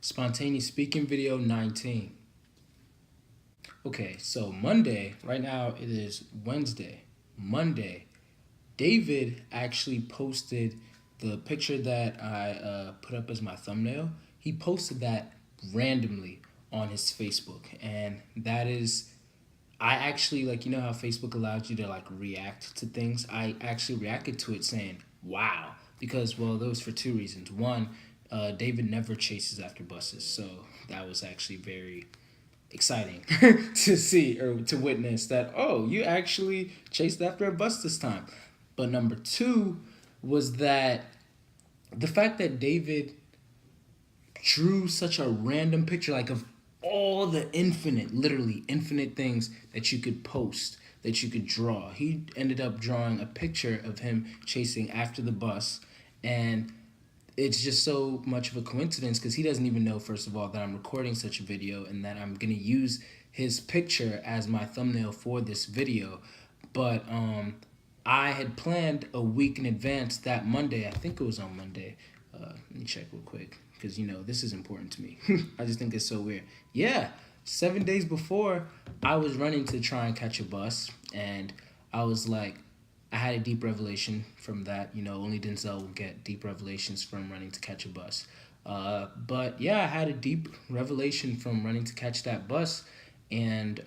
Spontaneous speaking video 19. Okay, so Monday, right now it is Wednesday. Monday, David actually posted the picture that I put up as my thumbnail. He posted that randomly on his Facebook. And that is, I actually, like, you know how Facebook allows you to, like, react to things? I actually reacted to it saying, wow. Because, well, that was for two reasons. One, David never chases after buses. So that was actually very exciting to see or to witness that, oh, you actually chased after a bus this time. But number two was that the fact that David drew such a random picture, like of all the infinite, literally infinite things that you could post, that you could draw. He ended up drawing a picture of him chasing after the bus, and it's just so much of a coincidence because he doesn't even know, first of all, that I'm recording such a video and that I'm going to use his picture as my thumbnail for this video. But I had planned a week in advance that Monday. I think it was on Monday. Let me check real quick because, you know, this is important to me. I just think it's so weird. Yeah, 7 days before, I was running to try and catch a bus, and I was like, I had a deep revelation from that. You know, only Denzel will get deep revelations from running to catch a bus. But yeah, I had a deep revelation from running to catch that bus, and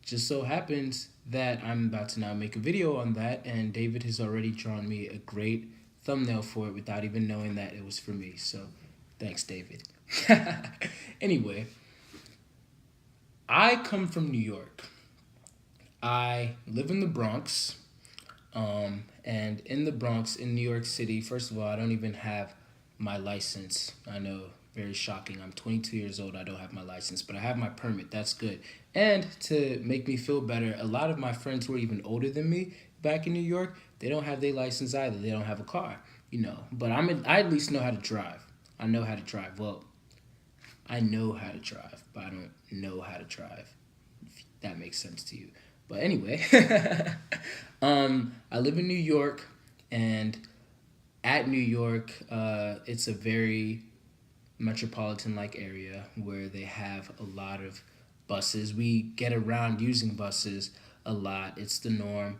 just so happens that I'm about to now make a video on that, and David has already drawn me a great thumbnail for it without even knowing that it was for me. So, thanks, David. Anyway, I come from New York. I live in the Bronx, and in the Bronx, in New York City, first of all, I don't even have my license. I know, very shocking. I'm 22 years old. I don't have my license, but I have my permit. That's good. And to make me feel better, a lot of my friends who are even older than me back in New York, they don't have their license either. They don't have a car, you know. But I at least know how to drive. I know how to drive. Well, I know how to drive, but I don't know how to drive. If that makes sense to you. But anyway, I live in New York, and at New York, it's a very metropolitan-like area where they have a lot of buses. We get around using buses a lot. It's the norm.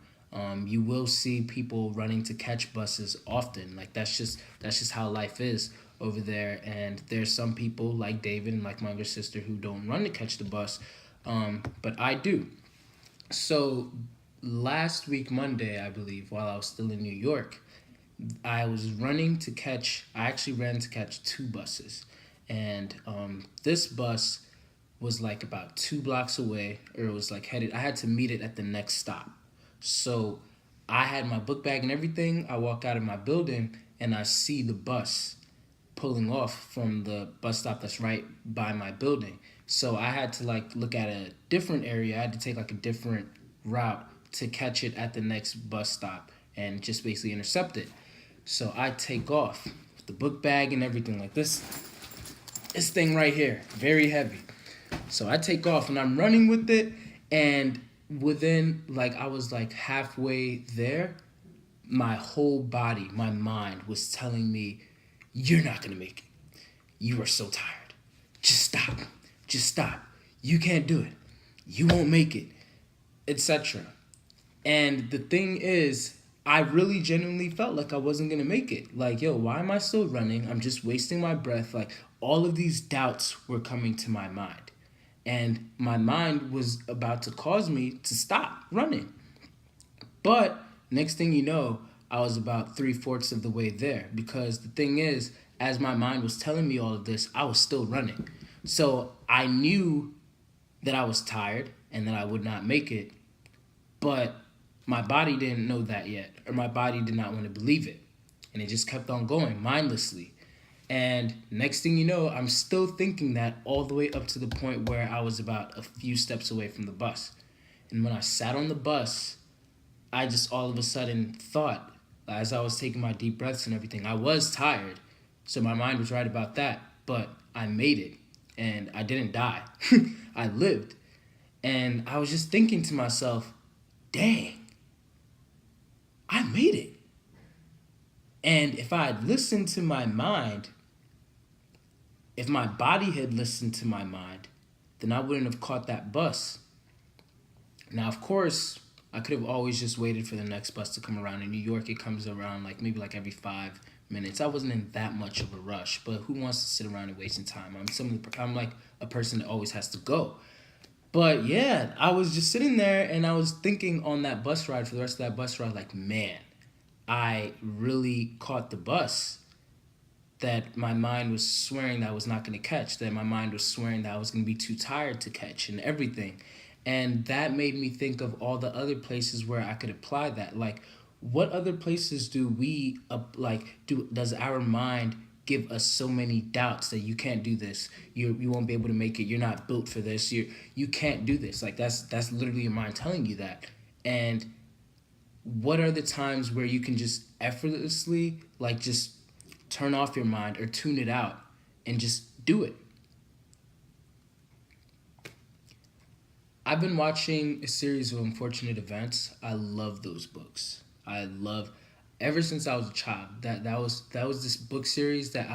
You will see people running to catch buses often. Like that's just how life is over there. And there's some people like David and like my younger sister who don't run to catch the bus, but I do. So last week Monday, I believe, while I was still in New York, I actually ran to catch two buses. And this bus was like about 2 blocks away, or it was like headed, I had to meet it at the next stop. So I had my book bag and everything. I walk out of my building and I see the bus pulling off from the bus stop that's right by my building. So I had to like look at a different area. I had to take like a different route to catch it at the next bus stop and just basically intercept it. So I take off with the book bag and everything, like this thing right here, very heavy. So I take off and I'm running with it, and within, like, I was like halfway there, my whole body, my mind was telling me, you're not gonna make it. You are so tired. Just stop. Just stop. You can't do it. You won't make it, etc. And the thing is, I really genuinely felt like I wasn't gonna make it. Like, yo, why am I still running? I'm just wasting my breath. Like, all of these doubts were coming to my mind. And my mind was about to cause me to stop running. But next thing you know, I was about three-fourths of the way there. Because the thing is, as my mind was telling me all of this, I was still running. So I knew that I was tired and that I would not make it. But my body didn't know that yet, or my body did not want to believe it. And it just kept on going mindlessly. And next thing you know, I'm still thinking that all the way up to the point where I was about a few steps away from the bus. And when I sat on the bus, I just all of a sudden thought, as I was taking my deep breaths and everything, I was tired. So my mind was right about that. But I made it. And I didn't die. I lived. And I was just thinking to myself, dang, I made it. And if I had listened to my mind, If my body had listened to my mind, then I wouldn't have caught that bus. Now, of course, I could have always just waited for the next bus to come around. In New York, it comes around like maybe like every 5 minutes. I wasn't in that much of a rush, but who wants to sit around and wasting time? I'm like a person that always has to go. But yeah, I was just sitting there and I was thinking on that bus ride for the rest of that bus ride, like, man, I really caught the bus that my mind was swearing that I was not going to catch, that my mind was swearing that I was going to be too tired to catch and everything. And that made me think of all the other places where I could apply that. Like, what other places do we, does our mind give us so many doubts that you can't do this, you won't be able to make it, you're not built for this, you can't do this. Like, that's literally your mind telling you that. And what are the times where you can just effortlessly, like, just turn off your mind or tune it out and just do it? I've been watching a series of Unfortunate Events. I love those books. I love, ever since I was a child. That was this book series that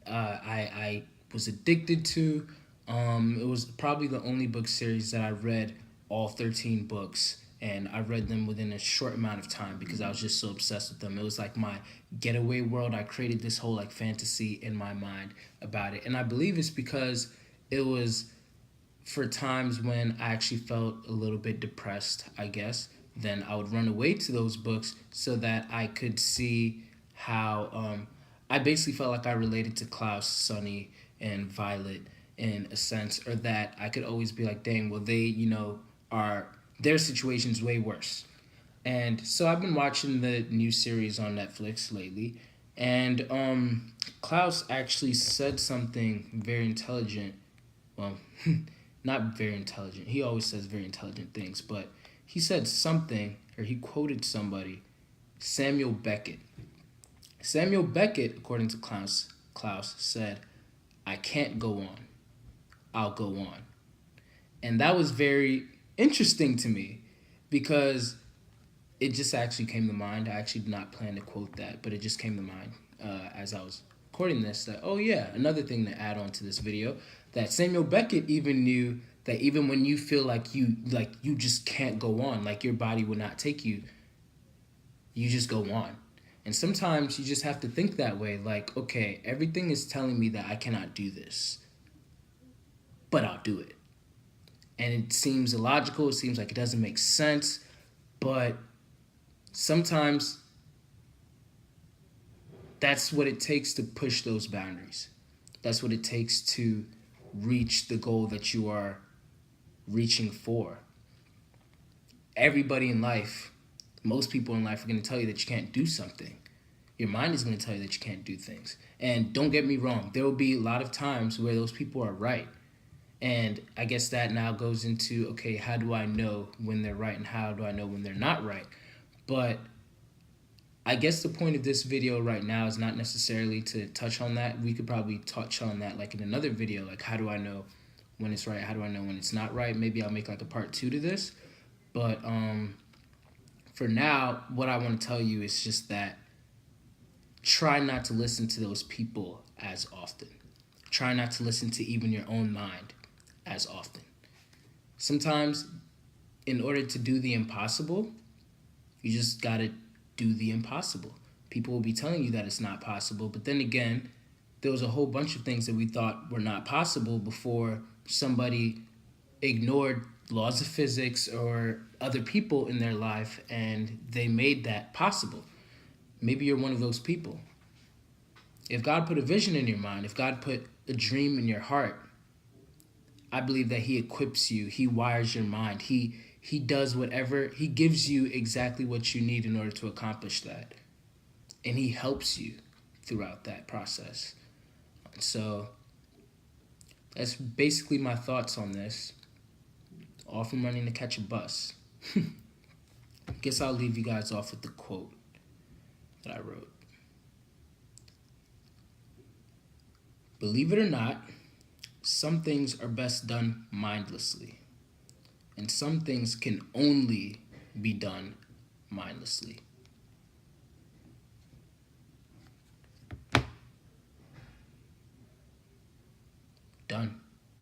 I was addicted to. It was probably the only book series that I read all 13 books, and I read them within a short amount of time because I was just so obsessed with them. It was like my getaway world. I created this whole like fantasy in my mind about it, and I believe it's because it was for times when I actually felt a little bit depressed, I guess. Then I would run away to those books so that I could see how I basically felt like I related to Klaus, Sonny, and Violet in a sense, or that I could always be like, dang, well, they, are, their situation's way worse. And so I've been watching the new series on Netflix lately, and Klaus actually said something very intelligent. Well, not very intelligent. He always says very intelligent things, but he said something, or he quoted somebody, Samuel Beckett. Samuel Beckett, according to Klaus said, I can't go on. I'll go on. And that was very interesting to me because it just actually came to mind. I actually did not plan to quote that, but it just came to mind as I was recording this. That, oh yeah, another thing to add on to this video, that Samuel Beckett even knew that even when you feel like you just can't go on, like your body will not take you, you just go on. And sometimes you just have to think that way, like, okay, everything is telling me that I cannot do this, but I'll do it. And it seems illogical, it seems like it doesn't make sense, but sometimes that's what it takes to push those boundaries. That's what it takes to reach the goal that you are reaching for. Everybody in life, most people in life are going to tell you that you can't do something. Your mind is going to tell you that you can't do things. And don't get me wrong, there will be a lot of times where those people are right. And I guess that now goes into, okay, how do I know when they're right and how do I know when they're not right? But I guess the point of this video right now is not necessarily to touch on that. We could probably touch on that like in another video, like how do I know when it's right? How do I know when it's not right? Maybe I'll make like a part 2 to this. But for now, what I want to tell you is just that try not to listen to those people as often. Try not to listen to even your own mind as often. Sometimes, in order to do the impossible, you just gotta do the impossible. People will be telling you that it's not possible, but then again, there was a whole bunch of things that we thought were not possible before somebody ignored laws of physics or other people in their life and they made that possible. Maybe you're one of those people. If God put a vision in your mind, if God put a dream in your heart, I believe that he equips you, he wires your mind, he does whatever, he gives you exactly what you need in order to accomplish that. And he helps you throughout that process. So that's basically my thoughts on this. All from running to catch a bus. Guess I'll leave you guys off with the quote that I wrote. Believe it or not, some things are best done mindlessly, and some things can only be done mindlessly. done.